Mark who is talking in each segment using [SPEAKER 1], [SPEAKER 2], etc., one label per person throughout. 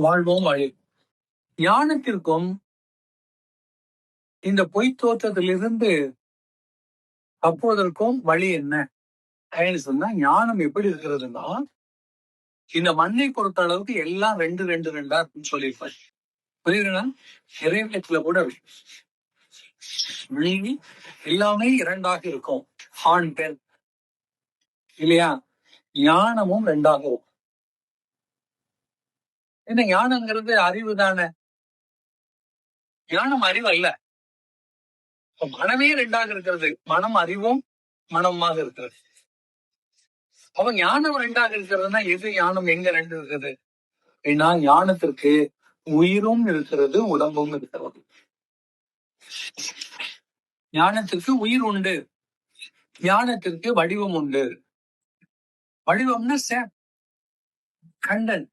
[SPEAKER 1] வாழ்வோம் வழி. ஞானத்திற்கும் இந்த பொய்த் தோற்றத்திலிருந்து தப்புவதற்கும் வழி என்ன அப்படின்னு சொன்னா, ஞானம் எப்படி இருக்கிறதுன்னா, இந்த மண்ணை பொறுத்த அளவுக்கு எல்லாம் ரெண்டு ரெண்டு ரெண்டா இருக்குன்னு சொல்லியிருப்பாரு. புரியுதுன்னா, இறைவனத்துல கூட விழுங்கி எல்லாமே இரண்டாக இருக்கும். ஆண் பெண் இல்லையா? ஞானமும் ரெண்டாக இருக்கும். இந்த ஞானம்ங்கிறது அறிவு தானே. ஞானம் அறிவு அல்ல. மனமே ரெண்டாக இருக்கிறது. மனம் அறிவும் மனமாக இருக்கிறது. அப்ப ஞானம் ரெண்டாக இருக்கிறதுனா எது ஞானம்? எங்க ரெண்டு இருக்குது? ஏன்னா ஞானத்திற்கு உயிரும் இருக்கிறது, உடம்பும் இருக்கிறது. ஞானத்திற்கு உயிர் உண்டு, ஞானத்திற்கு வடிவம் உண்டு. வடிவம்னா சேப், கண்டன்,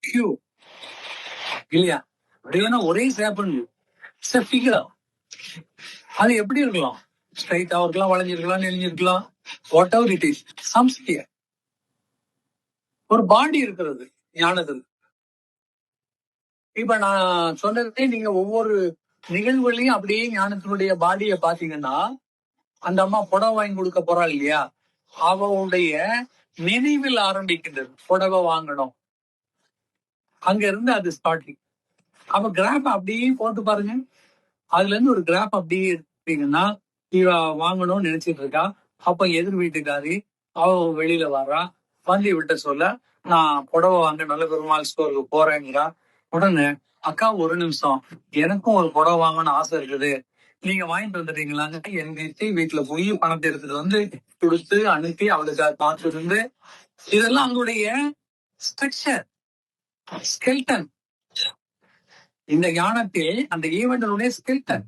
[SPEAKER 1] கியூ இல்லையா? வடிவம்னா ஒரே சேப்புன்னு அது எப்படி இருக்கலாம்? ஸ்ட்ரைட்டா இருக்கலாம், வளைஞ்சிருக்கலாம், நெளிஞ்சிருக்கலாம், வாட் எவர் இட் இஸ், சம்ஸ்கியர். ஒரு பாடி இருக்கிறது ஞானத்தில். இப்ப நான் சொன்னதே நீங்க ஒவ்வொரு நிகழ்வுகளையும் அப்படியே ஞானத்தினுடைய பாடியை பாத்தீங்கன்னா, அந்த அம்மா புடவை வாங்கி கொடுக்க போறா இல்லையா, அவளுடைய நினைவில் ஆரம்பிக்கின்றது. புடவை வாங்கணும், அங்க இருந்து அது ஸ்டார்டிங். அப்ப கிராப் அப்படியே போட்டு பாருங்க. அதுல இருந்து ஒரு கிராப் அப்படியே எடுத்தீங்கன்னா, இவ வாங்கணும்னு நினைச்சிட்டு இருக்கா. அப்ப எதிர் வீட்டுக்காரி அவ வெளியில வர்றா. வந்து விட்ட சொல்ல, நான் புடவை வாங்க நல்ல பெருமாள் ஸ்டோருக்கு போறேங்கிறா. உடனே, அக்கா ஒரு நிமிஷம், எனக்கும் ஒரு புடவை வாங்கணும்னு ஆசை இருக்குது, நீங்க வாங்கிட்டு வந்துட்டீங்களாங்க. எங்க வீட்டுல போய் பணத்தை எடுத்துட்டு வந்து கொடுத்து அனுப்பி அவளுக்கு பார்த்துட்டு இருந்து, இதெல்லாம் அவங்களுடைய ஸ்ட்ரக்சர், ஸ்கெல்டன். இந்த ஞானத்தில் அந்த ஈவெண்டனுடைய ஸ்கெல்டன்.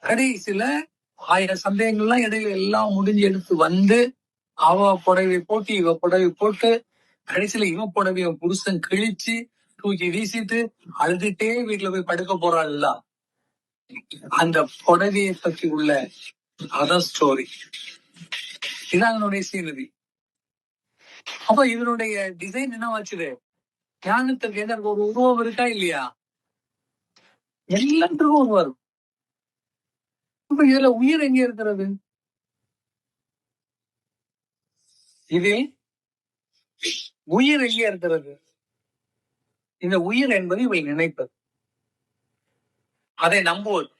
[SPEAKER 1] கடைசியில 1000 சந்தேகங்கள்லாம் இடையில எல்லாம் முடிஞ்சு எடுத்து வந்து, அவ புடவை போட்டு இவ புடவை போட்டு, கடைசியில இவ புடவைய புருஷன் கிழிச்சு தூக்கி வீசிட்டு அழுதுட்டே வீட்டுல போய் படுக்க போறாள்ல, அந்த புடவையை பற்றி உள்ள அதர் ஸ்டோரி. இதான் அதனுடைய சீனரி. அப்ப இதனுடைய டிசைன் என்ன வச்சுது? ஞானத்துக்கு என்ன ஒரு உருவம் இருக்கா இல்லையா? எல்லாத்துக்கும் உருவம். இப்ப இதுல உயிர் எங்க இருக்கிறது? இதில் உயிர் எங்க இருக்கிறது? இந்த உயிர் என்பது இவை நினைப்பது, அதை நம்புவது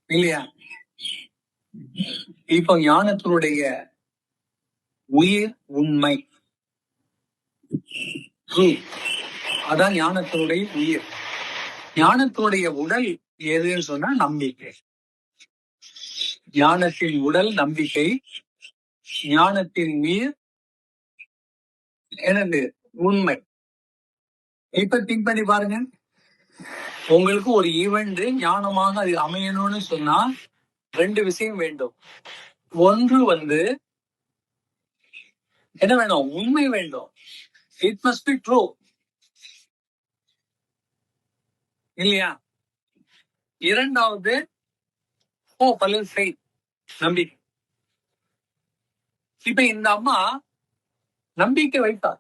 [SPEAKER 1] இல்லையா? இப்ப ஞானத்தினுடைய உயிர் உண்மை, அதான் ஞானத்தினுடைய உயிர். ஞானத்தினுடைய உடல் எதுன்னு சொன்னா நம்பிக்கை. ஞானத்தின் உடல் நம்பிக்கை, ஞானத்தின் உயிர் என்னது? உண்மை. இப்ப திங்க் பண்ணி பாருங்க. உங்களுக்கு ஒரு ஈவெண்ட் ஞானமாக அது அமையணும்னு சொன்னா 2 விஷயம் வேண்டும். ஒன்று என்ன வேணும்? உண்மை வேண்டும். இட் மஸ்ட் பி ட்ரூ இல்லையா? இரண்டாவது நம்பிக்கை. இப்ப இந்த அம்மா நம்பிக்கை வைத்தார்,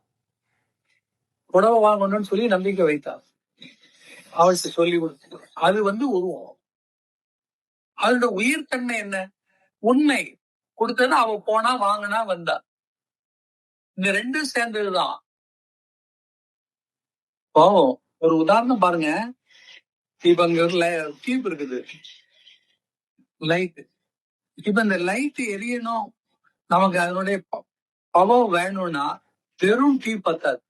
[SPEAKER 1] புடவை வாங்கணும்னு சொல்லி நம்பிக்கை வைத்தார். அவளுக்கு சொல்லி கொடுத்து அது உருவம். அதோட உயிர்த்தன்மை என்ன? உண்மை கொடுத்தது. அவ போனா வாங்கினா வந்தா. இந்த ரெண்டும் சேர்ந்ததுதான். ஒரு உதாரணம் பாருங்க. இப்ப அங்க ஒரு டியூப் இருக்குது, லைட். இப்ப இந்த லைட் எரியணும், நமக்கு அதனுடைய பவர் வேணும்னா வெறும் டியூப் பத்தாது.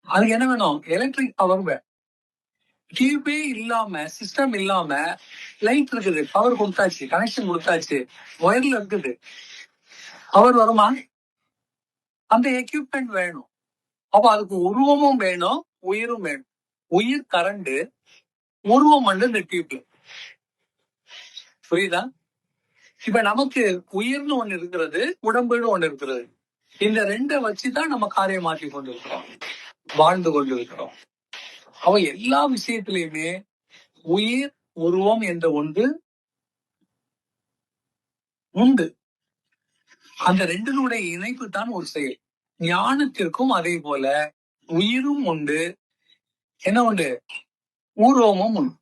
[SPEAKER 1] அதுக்கு என்ன வேணும்? எலக்ட்ரிக் பவர் வேணும். டியூபே இல்லாம, சிஸ்டம் இல்லாம லைட் இருக்குது, பவர் கொடுத்தாச்சு, கனெக்ஷன் கொடுத்தாச்சு, ஒயர்ல இருக்குது, பவர் வருமா? அந்த எக்யூப்மெண்ட் வேணும். அப்ப அதுக்கு உருவமும் வேணும், உயிரும் வேணும். உயிர் கரண்ட், உருவம் இந்த டியூப்ல. புரியுதா? இப்ப நமக்கு உயிர்னு ஒண்ணு இருக்கிறது, உடம்புன்னு ஒண்ணு இருக்கிறது. இந்த ரெண்டை வச்சுதான் நம்ம காரியம் மாற்றி கொண்டிருக்கிறோம், வாழ்ந்து கொண்டிருக்கிறோம். அவ எல்லா விஷயத்திலையுமே உயிர், உருவம் என்ற ஒன்று உண்டு. அந்த ரெண்டினுடைய இணைப்பு தான் ஒரு செயல். ஞானத்திற்கும் அதே போல உயிரும் உண்டு, என்ன உண்டு, ஊர்வமும் உண்டு.